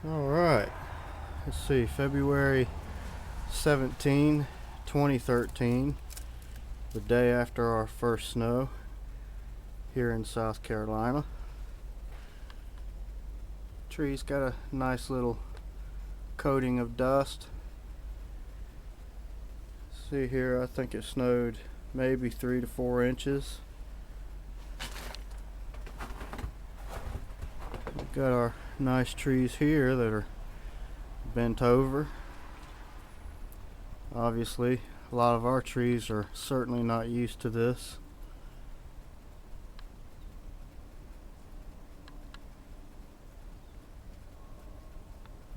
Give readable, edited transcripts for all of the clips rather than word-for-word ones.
Alright, let's see, February 17, 2013, the day after our first snow here in South Carolina. Tree's got a nice little coating of dust. See here, I think it snowed maybe 3 to 4 inches. We've got our nice trees here that are bent over. Obviously, a lot of our trees are certainly not used to this.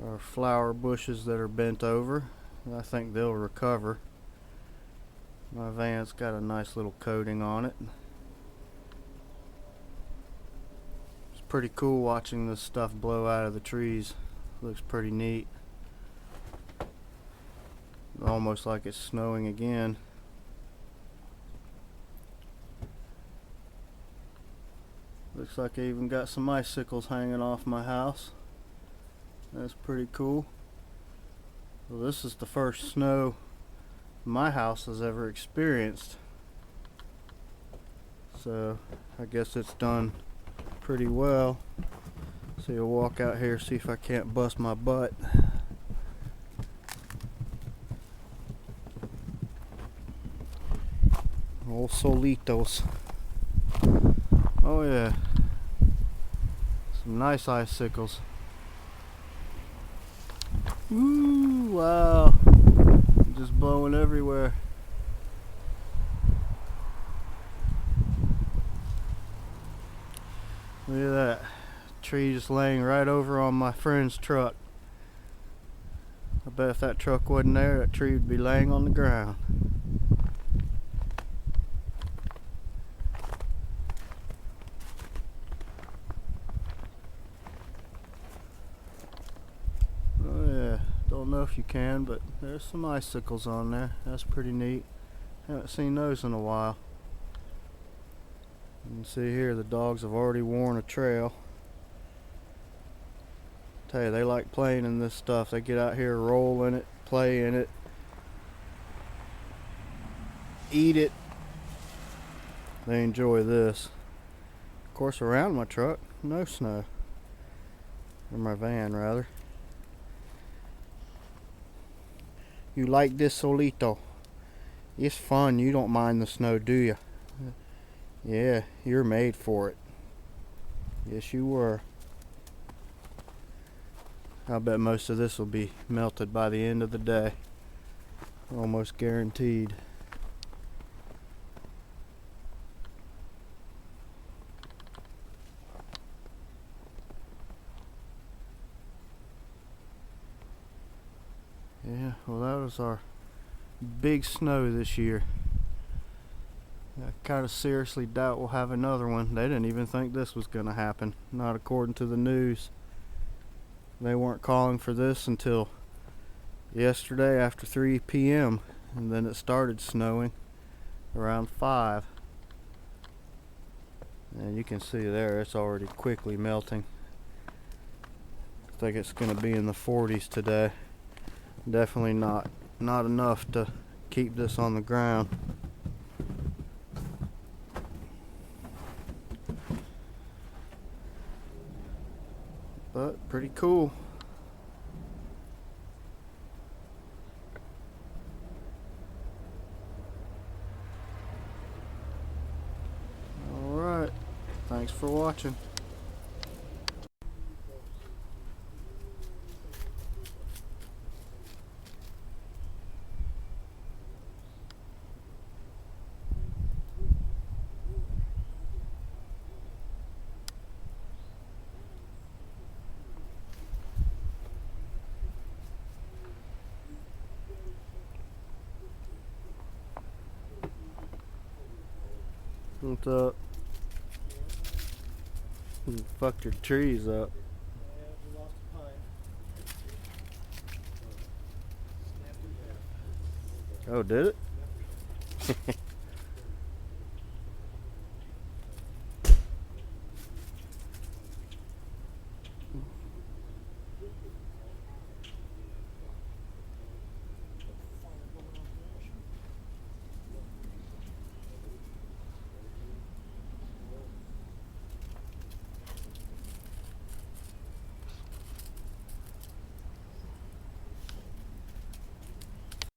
Our flower bushes that are bent over, I think they'll recover. My van's got a nice little coating on it. It's pretty cool watching this stuff blow out of the trees. Looks pretty neat. Almost like it's snowing again. Looks like I even got some icicles hanging off my house. That's pretty cool. Well, this is the first snow my house has ever experienced. So I guess it's done pretty well. So I'll walk out here, see if I can't bust my butt. Old solitos. Oh yeah. Some nice icicles. Ooh, wow. Just blowing everywhere. Look at that. Tree just laying right over on my friend's truck. I bet if that truck wasn't there, that tree would be laying on the ground. Oh yeah, don't know if you can, but there's some icicles on there. That's pretty neat. Haven't seen those in a while. You can see here the dogs have already worn a trail. Tell you, they like playing in this stuff. They get out here, roll in it, play in it, eat it. They enjoy this. Of course, around my truck, no snow. Or my van, rather. You like this, Solito? It's fun. You don't mind the snow, do you? Yeah, you're made for it. Yes, you were. I bet most of this will be melted by the end of the day. Almost guaranteed. Yeah, well, that was our big snow this year. I kind of seriously doubt we'll have another one. They didn't even think this was going to happen, not according to the news. They weren't calling for this until yesterday after 3 p.m. and then it started snowing around 5. And you can see there it's already quickly melting. I think it's going to be in the 40s today. Definitely not enough to keep this on the ground. But pretty cool. Alright, thanks for watching. What's up? You fucked your trees up. Oh, did it?